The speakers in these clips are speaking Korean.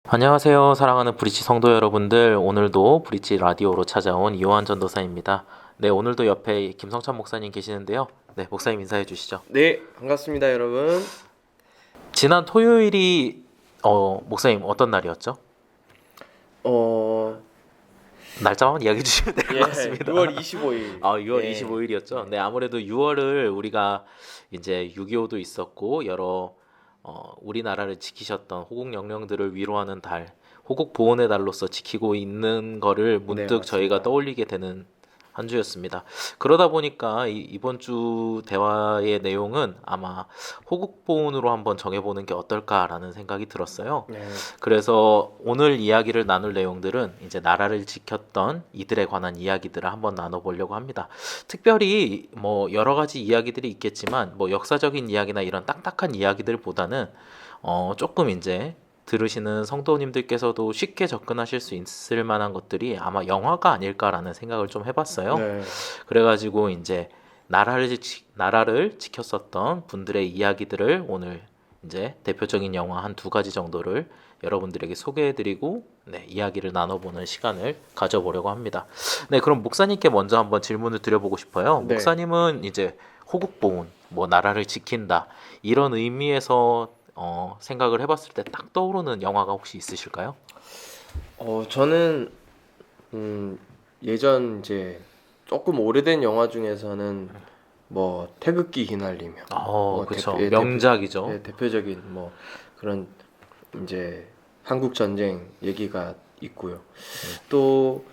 안녕하세요. 사랑하는 브릿지 성도 여러분들. 오늘도 브릿지 라디오로 찾아온 이호한 전도사입니다. 네, 오늘도 옆에 김성찬 목사님 계시는데요. 네, 목사님 인사해 주시죠. 네, 반갑습니다, 여러분. 지난 토요일이 목사님 어떤 날이었죠? 어, 날짜만 이야기해 주시면 될 것 같습니다. 6월 25일. 6월 예. 25일이었죠. 네, 아무래도 6월을 우리가 이제 6.25도 있었고 여러 우리나라를 지키셨던 호국 영령들을 위로하는 달, 호국 보훈의 달로서 지키고 있는 거를 문득 맞습니다. 저희가 떠올리게 되는 한 주였습니다. 그러다 보니까 이번 주 대화의 내용은 아마 호국 보훈으로 한번 정해보는 게 어떨까라는 생각이 들었어요. 네. 그래서 오늘 이야기를 나눌 내용들은 이제 나라를 지켰던 이들에 관한 이야기들을 한번 나눠보려고 합니다. 특별히 뭐 여러 가지 이야기들이 있겠지만 뭐 역사적인 이야기나 이런 딱딱한 이야기들보다는 조금 이제 들으시는 성도님들께서도 쉽게 접근하실 수 있을 만한 것들이 아마 영화가 아닐까라는 생각을 좀 해봤어요. 네. 그래가지고 이제 나라를 지켰었던 분들의 이야기들을 오늘 이제 대표적인 영화 한 두 가지 정도를 여러분들에게 소개해드리고 네, 이야기를 나눠보는 시간을 가져보려고 합니다. 네, 그럼 목사님께 먼저 한번 질문을 드려보고 싶어요. 네. 목사님은 이제 호국보훈, 뭐 나라를 지킨다 이런 의미에서 생각을 해봤을 때 딱 떠오르는 영화가 혹시 있으실까요? 저는 예전 이제 조금 오래된 영화 중에서는 뭐 태극기 휘날리며 그쵸. 대표, 명작이죠. 대표적인 뭐 그런 이제 한국 전쟁 얘기가 있고요. 또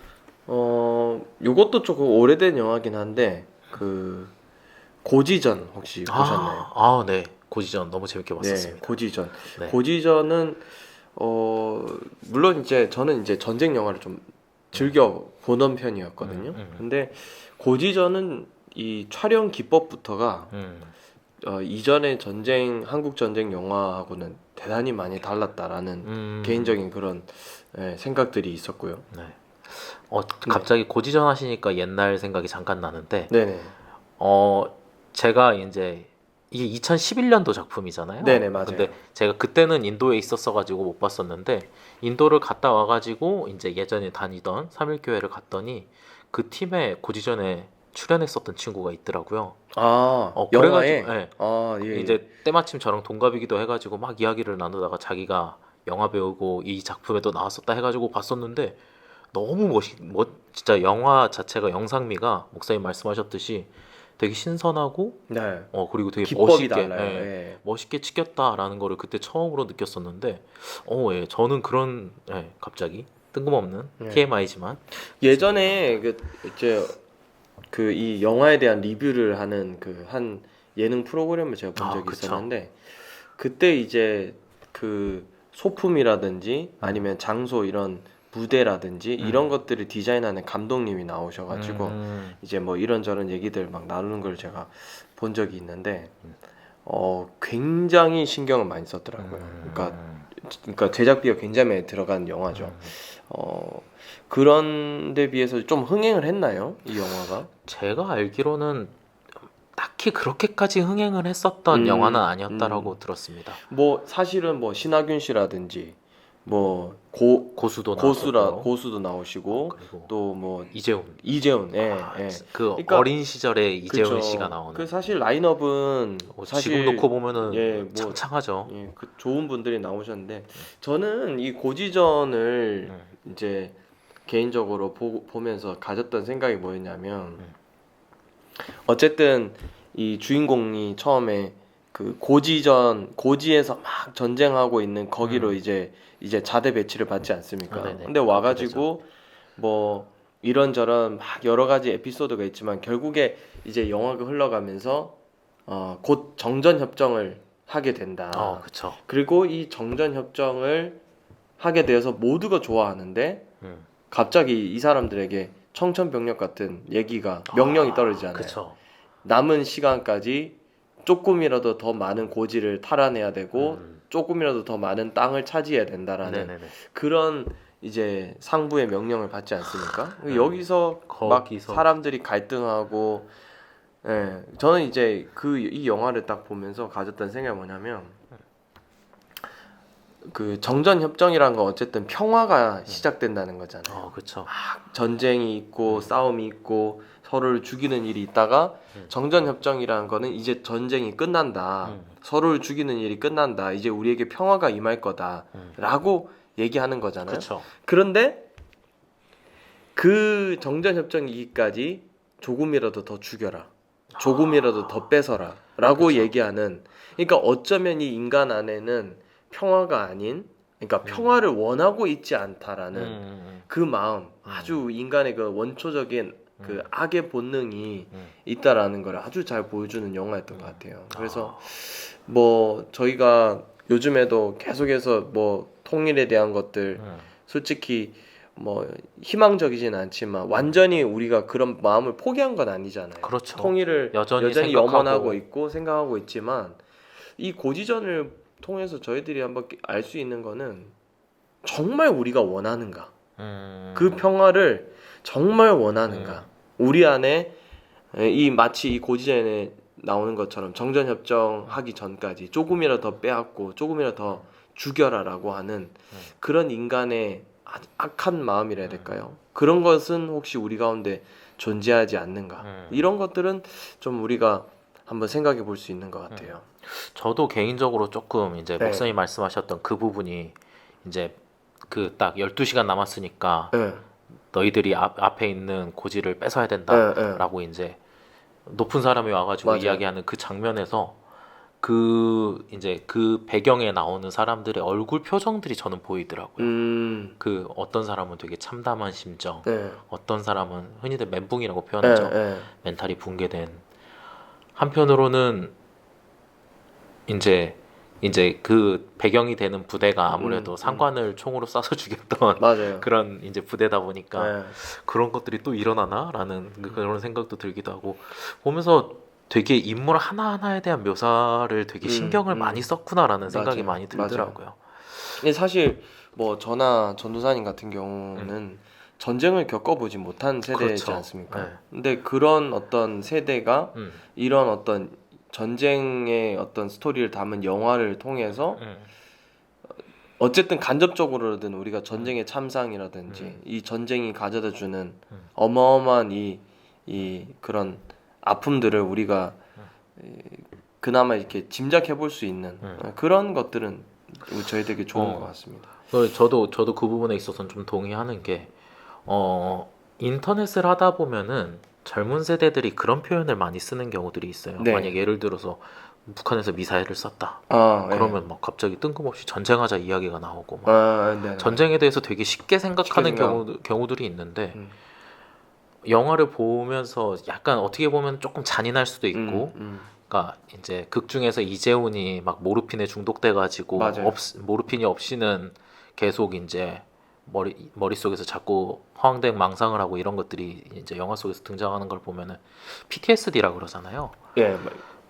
요것도 조금 오래된 영화긴 한데 그 고지전 혹시 보셨나요? 네. 고지전 너무 재밌게 네, 봤었습니다. 고지전. 네. 고지전은 물론 이제 저는 이제 전쟁 영화를 좀 즐겨 보던 편이었거든요. 근데 고지전은 이 촬영 기법부터가 이전의 한국 전쟁 영화하고는 대단히 많이 달랐다라는 개인적인 그런 생각들이 있었고요. 네. 갑자기 고지전 하시니까 옛날 생각이 잠깐 나는데, 네네. 제가 이제 이게 2011년도 작품이잖아요. 네네, 맞아요. 근데 제가 그때는 인도에 있었어가지고 못 봤었는데, 인도를 갔다 와가지고 이제 예전에 다니던 3.1교회를 갔더니 그 팀에 고지전에 출연했었던 친구가 있더라고요. 영화에? 그래가지고, 예. 예. 이제 때마침 저랑 동갑이기도 해가지고 막 이야기를 나누다가 자기가 영화 배우고 이 작품에도 나왔었다 해가지고 봤었는데 너무 진짜 영화 자체가 영상미가 목사님 말씀하셨듯이 되게 신선하고 네. 그리고 되게 기법이 멋있게 달라요. 예, 예. 멋있게 찍혔다라는 거를 그때 처음으로 느꼈었는데 예, 저는 그런 갑자기 뜬금없는 예. TMI지만 예전에 그 이 영화에 대한 리뷰를 하는 그 한 예능 프로그램을 제가 본 적이 그쵸. 있었는데 그때 이제 그 소품이라든지 아니면 장소 이런 무대라든지 이런 것들을 디자인하는 감독님이 나오셔가지고 이제 뭐 이런저런 얘기들 막 나누는 걸 제가 본 적이 있는데 굉장히 신경을 많이 썼더라고요. 그러니까 제작비가 굉장히 많이 들어간 영화죠. 그런 데 비해서 좀 흥행을 했나요? 이 영화가? 제가 알기로는 딱히 그렇게까지 흥행을 했었던 영화는 아니었다라고 들었습니다. 뭐 사실은 뭐 신하균 씨라든지 뭐 고수도 나왔었고 고수도 나오시고 그리고 또 뭐 이재훈 그 그러니까 어린 시절에 이재훈 그쵸. 씨가 나오는 그 사실 라인업은 사실 지금 놓고 보면은 뭐 창창하죠. 그 좋은 분들이 나오셨는데 저는 이 고지전을 이제 개인적으로 보면서 가졌던 생각이 뭐였냐면 어쨌든 이 주인공이 처음에 그 고지에서 막 전쟁하고 있는 거기로 이제 자대 배치를 받지 않습니까? 네네. 근데 와가지고 뭐 이런저런 막 여러 가지 에피소드가 있지만 결국에 이제 영화가 흘러가면서 곧 정전 협정을 하게 된다. 그쵸. 그리고 이 정전 협정을 하게 되어서 모두가 좋아하는데 음. 갑자기 이 사람들에게 청천벽력 같은 얘기가 명령이 떨어지잖아요. 그쵸. 남은 시간까지 조금이라도 더 많은 고지를 탈환해야 되고 조금이라도 더 많은 땅을 차지해야 된다라는 네네네. 그런 이제 상부의 명령을 받지 않습니까? 여기서 막 거기서 사람들이 갈등하고 저는 이제 이 영화를 딱 보면서 가졌던 생각이 뭐냐면 그 정전 협정이란 건 어쨌든 평화가 시작된다는 거잖아요. 그렇죠. 전쟁이 있고 싸움이 있고 서로를 죽이는 일이 있다가 정전 협정이라는 거는 이제 전쟁이 끝난다. 서로를 죽이는 일이 끝난다. 이제 우리에게 평화가 임할 거다라고 얘기하는 거잖아요. 그렇죠. 그런데 그 정전 협정이기까지 조금이라도 더 죽여라. 조금이라도 더 뺏어라. 라고 그쵸. 얘기하는, 그러니까 어쩌면 이 인간 안에는 평화가 아닌, 그러니까 평화를 원하고 있지 않다라는 그 마음, 아주 인간의 그 원초적인 그 악의 본능이 있다라는 걸 아주 잘 보여주는 영화였던 것 같아요. 그래서 뭐 저희가 요즘에도 계속해서 뭐 통일에 대한 것들 솔직히 뭐 희망적이진 않지만 완전히 우리가 그런 마음을 포기한 건 아니잖아요. 그렇죠. 통일을 여전히 생각하고. 염원하고 있고 생각하고 있지만 이 고지전을 통해서 저희들이 한번 알 수 있는 거는 정말 우리가 원하는가, 그 평화를 정말 원하는가, 우리 안에 이 마치 이 고지전에 나오는 것처럼 정전협정 하기 전까지 조금이라도 더 빼앗고 조금이라도 더 죽여라라고 하는 그런 인간의 악한 마음이라 해야 될까요? 그런 것은 혹시 우리 가운데 존재하지 않는가? 이런 것들은 좀 우리가 한번 생각해 볼 수 있는 것 같아요. 저도 개인적으로 조금 이제 네. 목사님 말씀하셨던 그 부분이 이제 그 딱 12시간 남았으니까 네. 너희들이 앞에 있는 고지를 뺏어야 네, 된다라고 이제 높은 사람이 와가지고 맞아요. 이야기하는 그 장면에서 그 이제 그 배경에 나오는 사람들의 얼굴 표정들이 저는 보이더라고요. 그 어떤 사람은 되게 참담한 심정, 네. 어떤 사람은 흔히들 멘붕이라고 표현하죠. 네. 멘탈이 붕괴된. 한편으로는 이제 그 배경이 되는 부대가 아무래도 상관을 총으로 쏴서 죽였던 맞아요. 그런 이제 부대다 보니까 네. 그런 것들이 또 일어나나라는 그런 생각도 들기도 하고 보면서 되게 인물 하나하나에 대한 묘사를 되게 신경을 많이 썼구나라는 생각이 맞아요. 많이 들더라고요. 근데 사실 뭐 저나 전도사님 같은 경우는 전쟁을 겪어보지 못한 세대지 그렇죠. 않습니까? 네. 근데 그런 어떤 세대가 이런 어떤 전쟁의 어떤 스토리를 담은 영화를 통해서 어쨌든 간접적으로든 우리가 전쟁의 참상이라든지 이 전쟁이 가져다주는 어마어마한 이 그런 아픔들을 우리가 그나마 이렇게 짐작해 볼 수 있는 그런 것들은 저희들에게 좋은 것 같습니다. 저도 그 부분에 있어서는 좀 동의하는 게 인터넷을 하다 보면은 젊은 세대들이 그런 표현을 많이 쓰는 경우들이 있어요. 네. 만약 예를 들어서 북한에서 미사일을 쐈다. 네. 그러면 막 갑자기 뜬금없이 전쟁하자 이야기가 나오고 막 네. 전쟁에 대해서 되게 쉽게 생각하는 쉽게 생각. 경우들이 있는데 영화를 보면서 약간 어떻게 보면 조금 잔인할 수도 있고 그러니까 이제 극 중에서 이재훈이 막 모르핀에 중독돼 가지고 맞아요. 모르핀이 없이는 계속 이제 머릿속에서 자꾸 허황된 망상을 하고 이런 것들이 이제 영화 속에서 등장하는 걸 보면은 PTSD라고 그러잖아요. 예,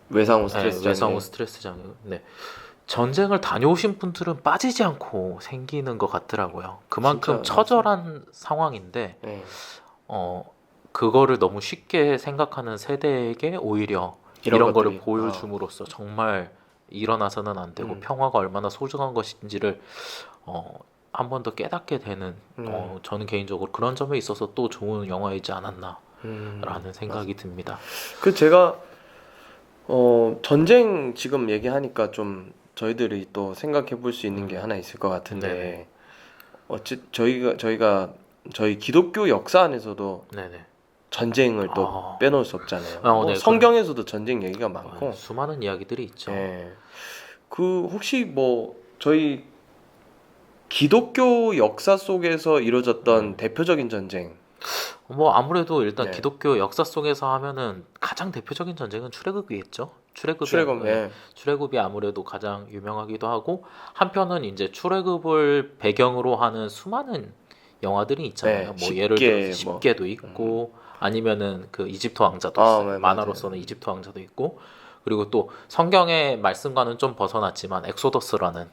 외상후 스트레스 네, 외상후 스트레스 장애. 네. 전쟁을 다녀오신 분들은 빠지지 않고 생기는 것 같더라고요. 그만큼 진짜, 처절한 상황인데 네. 그거를 너무 쉽게 생각하는 세대에게 오히려 이런 이런 거를 것들이, 보여줌으로써 정말 일어나서는 안 되고 평화가 얼마나 소중한 것인지를 한 번 더 깨닫게 되는 저는 개인적으로 그런 점에 있어서 또 좋은 영화이지 않았나라는 생각이 듭니다. 그 제가 전쟁 지금 얘기하니까 좀 저희들이 또 생각해 볼 수 있는 게 하나 있을 것 같은데 저희가 저희 기독교 역사 안에서도 네네. 전쟁을 또 빼놓을 수 없잖아요. 네, 성경에서도 전쟁 얘기가 많고 수많은 이야기들이 있죠. 네. 그 혹시 뭐 저희 기독교 역사 속에서 이루어졌던 대표적인 전쟁 뭐 아무래도 일단 네. 기독교 역사 속에서 하면은 가장 대표적인 전쟁은 출애굽이겠죠. 출애굽, 예. 출애굽이 아무래도 가장 유명하기도 하고 한편은 이제 출애굽을 배경으로 하는 수많은 영화들이 있잖아요. 네, 뭐 예를 들어서 뭐. 십계도 있고 아니면은 그 이집트 왕자도 있어요. 네, 만화로서는 이집트 왕자도 있고 그리고 또 성경의 말씀과는 좀 벗어났지만 엑소더스라는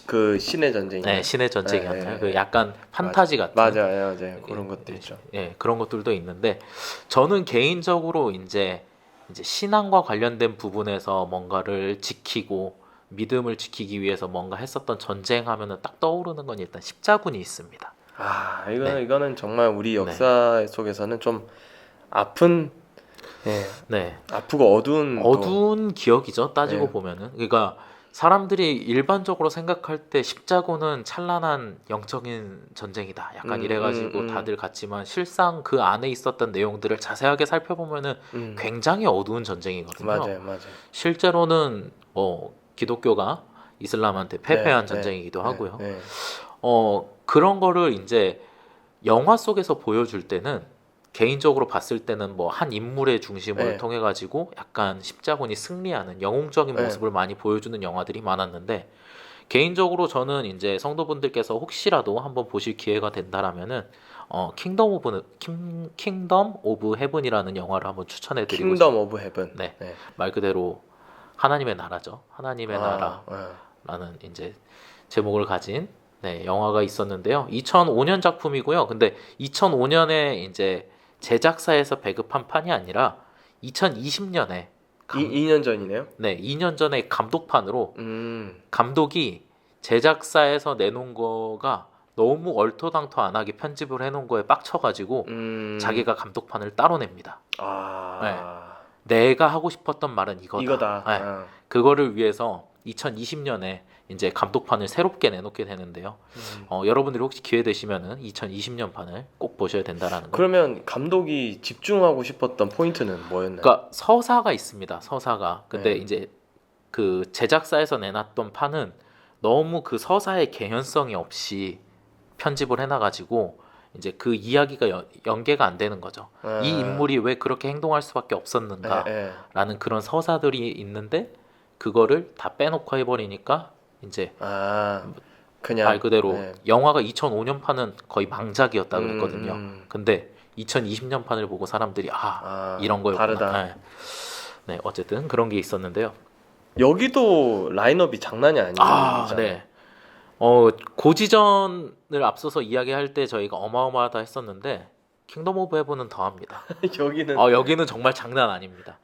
그 신의 전쟁이 네, 신의 전쟁이었나요? 네. 그 약간 판타지 같은 맞아요. 그런 것도 있죠. 예, 그런 것들도 있는데 저는 개인적으로 이제 신앙과 관련된 부분에서 뭔가를 지키고 믿음을 지키기 위해서 뭔가 했었던 전쟁 하면은 딱 떠오르는 건 일단 십자군이 있습니다. 네. 이거는 정말 우리 네. 역사 속에서는 좀 아픈, 예, 네. 아프고 어두운 어두운 기억이죠. 따지고 네. 보면은. 그러니까 사람들이 일반적으로 생각할 때 십자군은 찬란한 영적인 전쟁이다. 약간 이래가지고 다들 갔지만 실상 그 안에 있었던 내용들을 자세하게 살펴보면은 굉장히 어두운 전쟁이거든요. 맞아요. 실제로는 뭐 기독교가 이슬람한테 패배한 전쟁이기도 하고요. 네. 그런 거를 이제 영화 속에서 보여줄 때는 개인적으로 봤을 때는 뭐 한 인물의 중심을 네. 통해 가지고 약간 십자군이 승리하는 영웅적인 네. 모습을 많이 보여주는 영화들이 많았는데 개인적으로 저는 이제 성도분들께서 혹시라도 한번 보실 기회가 된다라면은 킹덤 오브 헤븐이라는 영화를 한번 추천해 드리고 킹덤 오브 헤븐. 네. 말 그대로 하나님의 나라죠. 하나님의 네. 나라라는 이제 제목을 가진 영화가 있었는데요. 2005년 작품이고요. 근데 2005년에 이제 제작사에서 배급한 판이 아니라 2020년에 2년 전이네요. 2년 전에 감독판으로 감독이 제작사에서 내놓은 거가 너무 얼토당토 안 하게 편집을 해놓은 거에 빡쳐가지고 자기가 감독판을 따로 냅니다. 내가 하고 싶었던 말은 이거다. 그거를 위해서 2020년에 이제 감독판을 새롭게 내놓게 되는데요. 여러분들이 혹시 기회 되시면은 2020년 판을 꼭 보셔야 된다라는 거. 그러면 감독이 집중하고 싶었던 포인트는 뭐였나요? 그러니까 서사가 있습니다. 서사가. 근데 이제 그 제작사에서 내놨던 판은 너무 그 서사의 개연성이 없이 편집을 해놔가지고 이제 그 이야기가 연계가 안 되는 거죠. 이 인물이 왜 그렇게 행동할 수밖에 없었는가라는 그런 서사들이 있는데 그거를 다 빼놓고 해버리니까 이제 그냥 말 그대로 영화가 2005년 판은 거의 망작이었다 그랬거든요. 근데 2020년 판을 보고 사람들이 이런 거였구나. 다르다. 어쨌든 그런 게 있었는데요. 여기도 라인업이 장난이 아니잖아요. 네. 고지전을 앞서서 이야기할 때 저희가 어마어마하다 했었는데 킹덤 오브 헤븐은 더합니다. 여기는 정말 장난 아닙니다.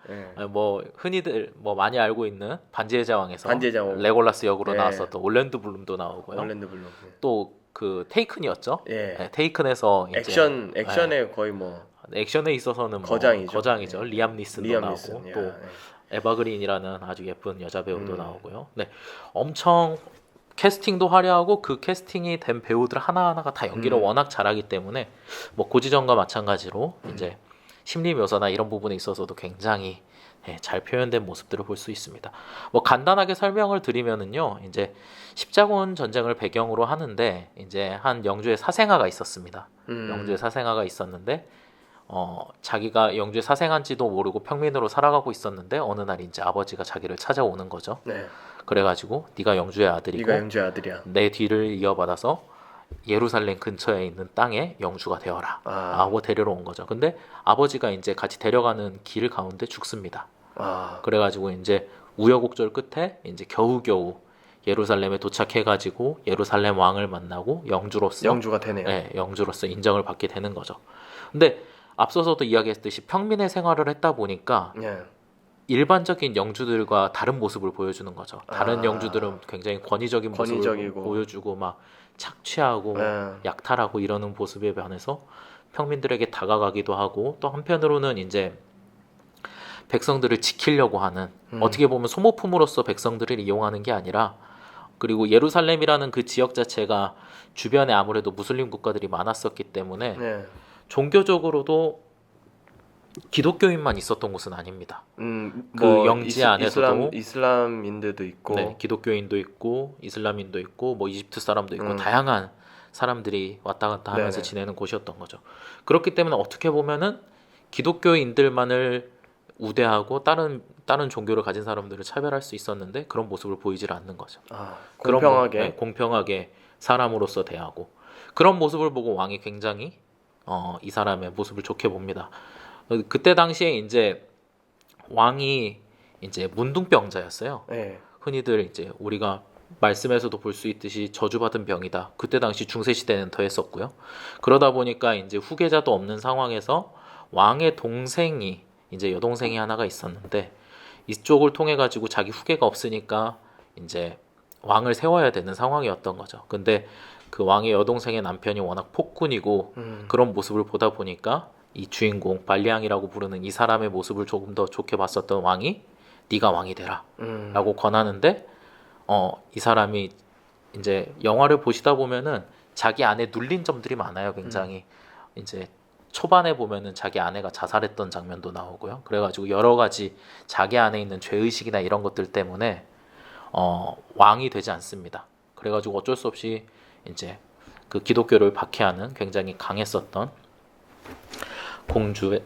뭐 흔히들 뭐 많이 알고 있는 반지의 제왕에서 레골라스 역으로 나왔었던 올랜드 블룸도 나오고요. 또 그 테이큰이었죠. 테이큰에서 액션에 거의 뭐 액션에 있어서는 거장이죠. 리암 니슨도 나오고 또 에바 그린이라는 아주 예쁜 여자 배우도 나오고요. 엄청 캐스팅도 화려하고 그 캐스팅이 된 배우들 하나하나가 다 연기를 워낙 잘하기 때문에 뭐 고지전과 마찬가지로 이제 심리 묘사나 이런 부분에 있어서도 굉장히 잘 표현된 모습들을 볼 수 있습니다. 뭐 간단하게 설명을 드리면은요, 이제 십자군 전쟁을 배경으로 하는데 이제 한 영주의 사생아가 있었습니다. 영주의 사생아가 있었는데 자기가 영주에 사생한지도 모르고 평민으로 살아가고 있었는데 어느 날 이제 아버지가 자기를 찾아오는 거죠. 그래가지고 네가 영주의 아들이고 내 뒤를 이어받아서 예루살렘 근처에 있는 땅에 영주가 되어라 하고 데리러 온 거죠. 근데 아버지가 이제 같이 데려가는 길 가운데 죽습니다. 그래가지고 이제 우여곡절 끝에 이제 겨우겨우 예루살렘에 도착해가지고 예루살렘 왕을 만나고 영주가 되네요. 영주로서 인정을 받게 되는 거죠. 근데 앞서서도 이야기했듯이 평민의 생활을 했다 보니까 일반적인 영주들과 다른 모습을 보여주는 거죠. 다른 영주들은 굉장히 권위적인 모습을 보여주고 막 착취하고 약탈하고 이러는 모습에 반해서 평민들에게 다가가기도 하고 또 한편으로는 이제 백성들을 지키려고 하는 어떻게 보면 소모품으로서 백성들을 이용하는 게 아니라 그리고 예루살렘이라는 그 지역 자체가 주변에 아무래도 무슬림 국가들이 많았었기 때문에 종교적으로도 기독교인만 있었던 곳은 아닙니다. 그 영지 안에서도 이슬람인들도 있고 기독교인도 있고 이슬람인도 있고 뭐 이집트 사람도 있고 다양한 사람들이 왔다 갔다 하면서 지내는 곳이었던 거죠. 그렇기 때문에 어떻게 보면은 기독교인들만을 우대하고 다른 종교를 가진 사람들을 차별할 수 있었는데 그런 모습을 보이질 않는 거죠. 공평하게 사람으로서 대하고 그런 모습을 보고 왕이 굉장히 이 사람의 모습을 좋게 봅니다. 그때 당시에 이제 왕이 이제 문둥병자였어요. 흔히들 이제 우리가 말씀에서도 볼 수 있듯이 저주받은 병이다. 그때 당시 중세 시대는 더했었고요. 그러다 보니까 이제 후계자도 없는 상황에서 왕의 동생이 이제 여동생이 하나가 있었는데 이쪽을 통해 가지고 자기 후계가 없으니까 이제 왕을 세워야 되는 상황이었던 거죠. 근데 그 왕의 여동생의 남편이 워낙 폭군이고 그런 모습을 보다 보니까 이 주인공 발리앙이라고 부르는 이 사람의 모습을 조금 더 좋게 봤었던 왕이 네가 왕이 되라라고 권하는데 이 사람이 이제 영화를 보시다 보면은 자기 안에 눌린 점들이 많아요. 굉장히 이제 초반에 보면은 자기 아내가 자살했던 장면도 나오고요. 그래가지고 여러 가지 자기 안에 있는 죄의식이나 이런 것들 때문에 왕이 되지 않습니다. 그래가지고 어쩔 수 없이 이제 그 기독교를 박해하는 굉장히 강했었던 공주의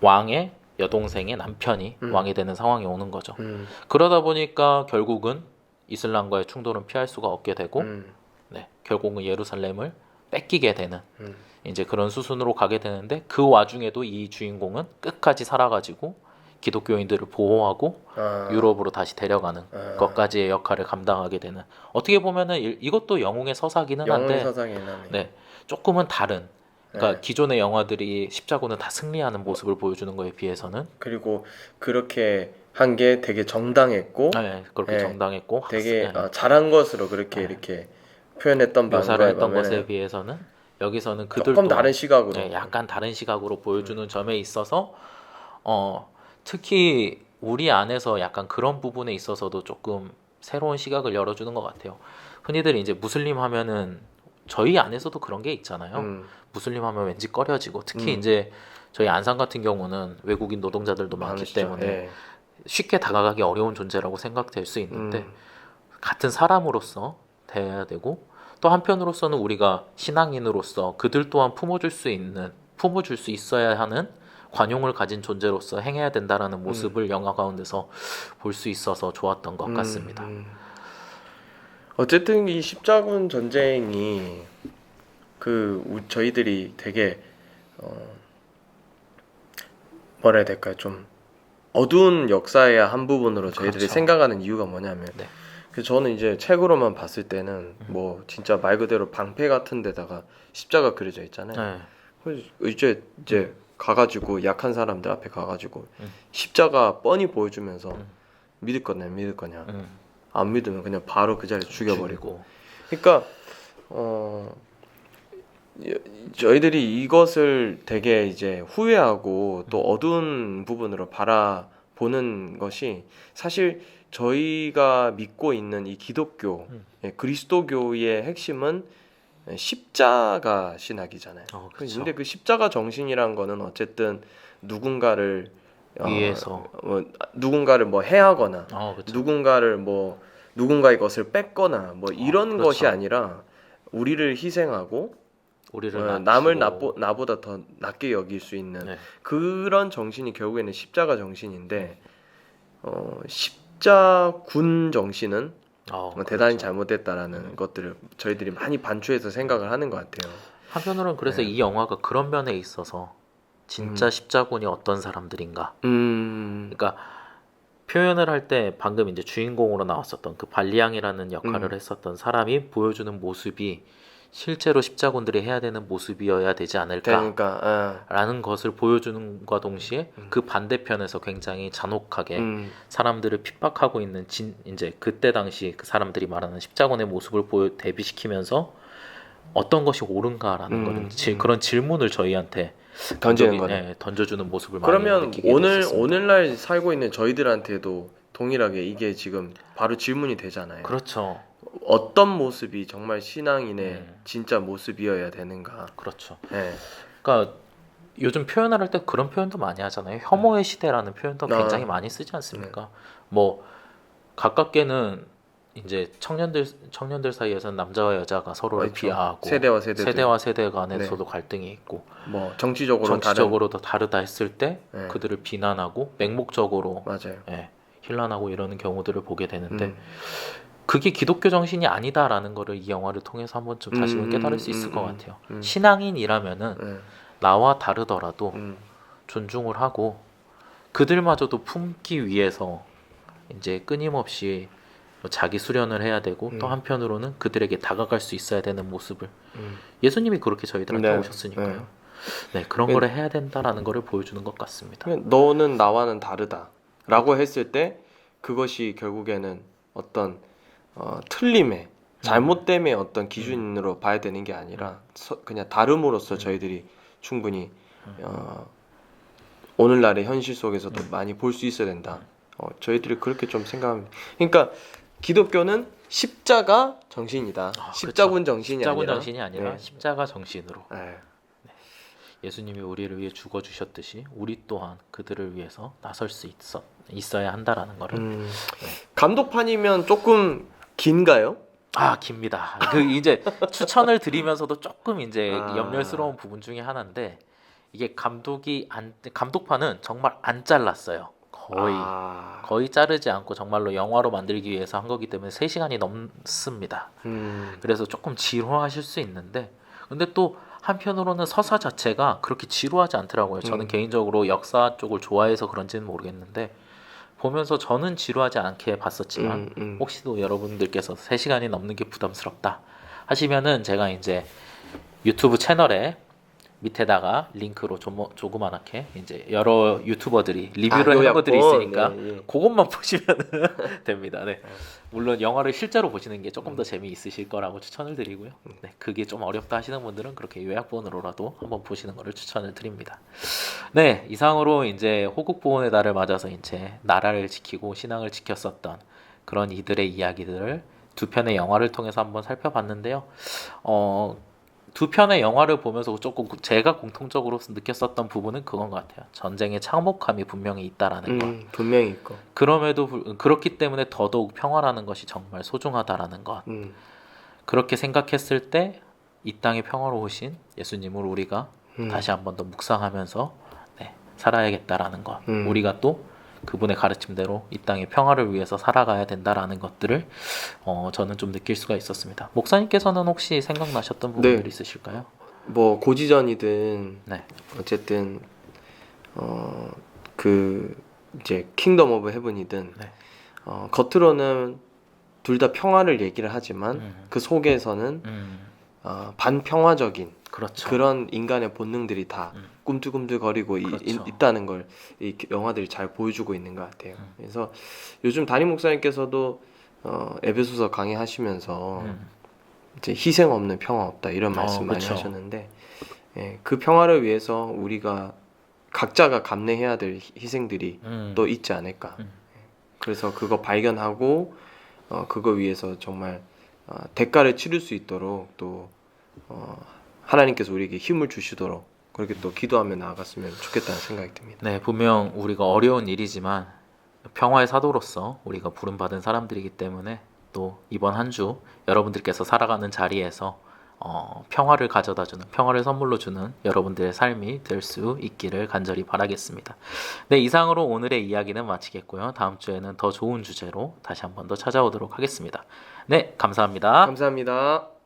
왕의 여동생의 남편이 왕이 되는 상황이 오는 거죠. 그러다 보니까 결국은 이슬람과의 충돌은 피할 수가 없게 되고, 네, 결국은 예루살렘을 뺏기게 되는 이제 그런 수순으로 가게 되는데 그 와중에도 이 주인공은 끝까지 살아가지고 기독교인들을 보호하고 유럽으로 다시 데려가는 것까지의 역할을 감당하게 되는 어떻게 보면은 이것도 영웅의 서사기는 한데 네, 조금은 다른 그러니까 기존의 영화들이 십자군은 다 승리하는 모습을 보여주는 거에 비해서는 그리고 그렇게 한 게 되게 정당했고 네, 그렇게 정당했고 되게 잘한 것으로 그렇게 이렇게 표현했던 묘사를 했던 방법에 것에 비해서는 여기서는 그들 조금 또한 다른 시각으로 네, 약간 다른 시각으로 보여주는 점에 있어서 특히 우리 안에서 약간 그런 부분에 있어서도 조금 새로운 시각을 열어주는 것 같아요. 흔히들 이제 무슬림 하면은 저희 안에서도 그런 게 있잖아요. 무슬림 하면 왠지 꺼려지고 특히 이제 저희 안산 같은 경우는 외국인 노동자들도 많기 많으시죠. 때문에 예. 쉽게 다가가기 어려운 존재라고 생각될 수 있는데 같은 사람으로서 대해야 되고 또 한편으로서는 우리가 신앙인으로서 그들 또한 품어줄 수 있어야 하는 관용을 가진 존재로서 행해야 된다라는 모습을 영화 가운데서 볼 수 있어서 좋았던 것 같습니다. 어쨌든 이 십자군 전쟁이 저희들이 되게 뭐라 해야 될까요? 좀 어두운 역사의 한 부분으로 저희들이 그렇죠. 생각하는 이유가 뭐냐면 네. 그 저는 이제 책으로만 봤을 때는 뭐 진짜 말 그대로 방패 같은 데다가 십자가 그려져 있잖아요. 네. 그래서 이제 가가지고 약한 사람들 앞에 가가지고 십자가 뻔히 보여주면서 믿을 거냐 안 믿으면 그냥 바로 그 자리에 죽여버리고. 그러니까 저희들이 이것을 되게 이제 후회하고 또 어두운 부분으로 바라보는 것이 사실 저희가 믿고 있는 이 기독교, 그리스도교의 핵심은 십자가 신학이잖아요. 그렇죠. 근데 그 십자가 정신이란 거는 어쨌든 누군가를 위해서 누군가를 뭐 해하거나 그렇죠. 누군가의 것을 뺏거나 뭐 이런 그렇죠. 것이 아니라 우리를 희생하고 우리를 남을 낮추고. 나보다 더 낮게 여길 수 있는 네. 그런 정신이 결국에는 십자가 정신인데 십자군 정신은 대단히 그렇죠. 잘못됐다라는 것들을 저희들이 많이 반추해서 생각을 하는 것 같아요. 한편으로는 그래서 이 영화가 그런 면에 있어서 진짜 십자군이 어떤 사람들인가 그러니까 표현을 할 때 방금 이제 주인공으로 나왔었던 그 발리앙이라는 역할을 했었던 사람이 보여주는 모습이 실제로 십자군들이 해야 되는 모습이어야 되지 않을까라는 그러니까 것을 보여주는과 동시에 그 반대편에서 굉장히 잔혹하게 사람들을 핍박하고 있는 이제 그때 당시 그 사람들이 말하는 십자군의 모습을 대비시키면서 어떤 것이 옳은가라는 거는 그런 질문을 저희한테 던지는 거네. 던져주는 모습을 많이 그러면 느끼게 됐었습니다. 오늘날 살고 있는 저희들한테도 동일하게 이게 지금 바로 질문이 되잖아요. 그렇죠. 어떤 모습이 정말 신앙인의 진짜 모습이어야 되는가? 그렇죠. 네. 그러니까 요즘 표현을 할 때 그런 표현도 많이 하잖아요. 혐오의 시대라는 표현도 굉장히 많이 쓰지 않습니까? 뭐 가깝게는 이제 청년들 사이에서는 남자와 여자가 서로를 그렇죠. 비하하고 세대와 세대 간에서도 갈등이 있고 뭐 정치적으로 더 다르다 했을 때 그들을 비난하고 맹목적으로 맞아요. 힐난하고 이러는 경우들을 보게 되는데 그게 기독교 정신이 아니다라는 거를 이 영화를 통해서 한 번쯤 다시금 깨달을 수 있을 것 같아요. 신앙인이라면은 나와 다르더라도 존중을 하고 그들마저도 품기 위해서 이제 끊임없이 자기 수련을 해야 되고 또 한편으로는 그들에게 다가갈 수 있어야 되는 모습을 예수님이 그렇게 저희들한테 오셨으니까요. 네, 그런 거를 해야 된다라는 거를 보여주는 것 같습니다. 너는 나와는 다르다라고 했을 때 그것이 결국에는 어떤 틀림에 잘못됨의 어떤 기준으로 봐야 되는 게 아니라 그냥 다름으로써 저희들이 충분히 오늘날의 현실 속에서도 많이 볼 수 있어야 된다. 저희들이 그렇게 좀 생각합니다. 그러니까 기독교는 십자가 정신이다. 십자군 정신이 십자군 아니라 정신이 아니라 네. 십자가 정신으로 네. 예수님이 우리를 위해 죽어 주셨듯이 우리 또한 그들을 위해서 나설 수 있어야 한다라는 거를 감독판이면 조금 긴가요? 깁니다. 그 이제 추천을 드리면서도 조금 이제 아. 염려스러운 부분 중에 하나인데 이게 감독판은 정말 안 잘랐어요. 거의 자르지 않고 정말로 영화로 만들기 위해서 한 거기 때문에 3시간이 넘습니다. 그래서 조금 지루하실 수 있는데 근데 또 한편으로는 서사 자체가 그렇게 지루하지 않더라고요. 저는 개인적으로 역사 쪽을 좋아해서 그런지는 모르겠는데 보면서 저는 지루하지 않게 봤었지만 혹시 또 여러분들께서 3시간이 넘는 게 부담스럽다 하시면은 제가 이제 유튜브 채널에 밑에다가 링크로 조그만하게 이제 여러 유튜버들이 리뷰를 한 것들이 있으니까 그것만 보시면 됩니다. 네. 물론 영화를 실제로 보시는 게 조금 더 재미있으실 거라고 추천을 드리고요. 네, 그게 좀 어렵다 하시는 분들은 그렇게 요약본으로라도 한번 보시는 거를 추천을 드립니다. 네, 이상으로 이제 호국보훈의 달을 맞아서 이제 나라를 지키고 신앙을 지켰었던 그런 이들의 이야기들을 두 편의 영화를 통해서 한번 살펴봤는데요. 두 편의 영화를 보면서 조금 제가 공통적으로 느꼈었던 부분은 그건 것 같아요. 전쟁의 참혹함이 분명히 있다라는 것. 분명히 있고. 그렇기 때문에 더더욱 평화라는 것이 정말 소중하다라는 것. 그렇게 생각했을 때 이 땅의 평화로우신 예수님을 우리가 다시 한번 더 묵상하면서 살아야겠다라는 것. 우리가 또 그분의 가르침대로 이 땅의 평화를 위해서 살아가야 된다라는 것들을 저는 좀 느낄 수가 있었습니다. 목사님께서는 혹시 생각나셨던 부분들이 있으실까요? 뭐 고지전이든 네. 어쨌든 그 이제 킹덤 오브 헤븐이든 겉으로는 둘 다 평화를 얘기를 하지만 그 속에서는 반평화적인 그렇죠. 그런 인간의 본능들이 다 꿈틀꿈틀거리고 그렇죠. 있다는 걸 이 영화들이 잘 보여주고 있는 것 같아요. 그래서 요즘 담임 목사님께서도 에베소서 강의하시면서 이제 희생 없는 평화 없다 이런 말씀 많이 그렇죠. 하셨는데 그 평화를 위해서 우리가 각자가 감내해야 될 희생들이 또 있지 않을까. 그래서 그거 발견하고 그거 위해서 정말 대가를 치를 수 있도록 또 하나님께서 우리에게 힘을 주시도록 그렇게 또 기도하며 나아갔으면 좋겠다는 생각이 듭니다. 네, 분명 우리가 어려운 일이지만 평화의 사도로서 우리가 부름받은 사람들이기 때문에 또 이번 한 주 여러분들께서 살아가는 자리에서 평화를 가져다주는, 평화를 선물로 주는 여러분들의 삶이 될 수 있기를 간절히 바라겠습니다. 네, 이상으로 오늘의 이야기는 마치겠고요. 다음 주에는 더 좋은 주제로 다시 한 번 더 찾아오도록 하겠습니다. 네, 감사합니다. 감사합니다.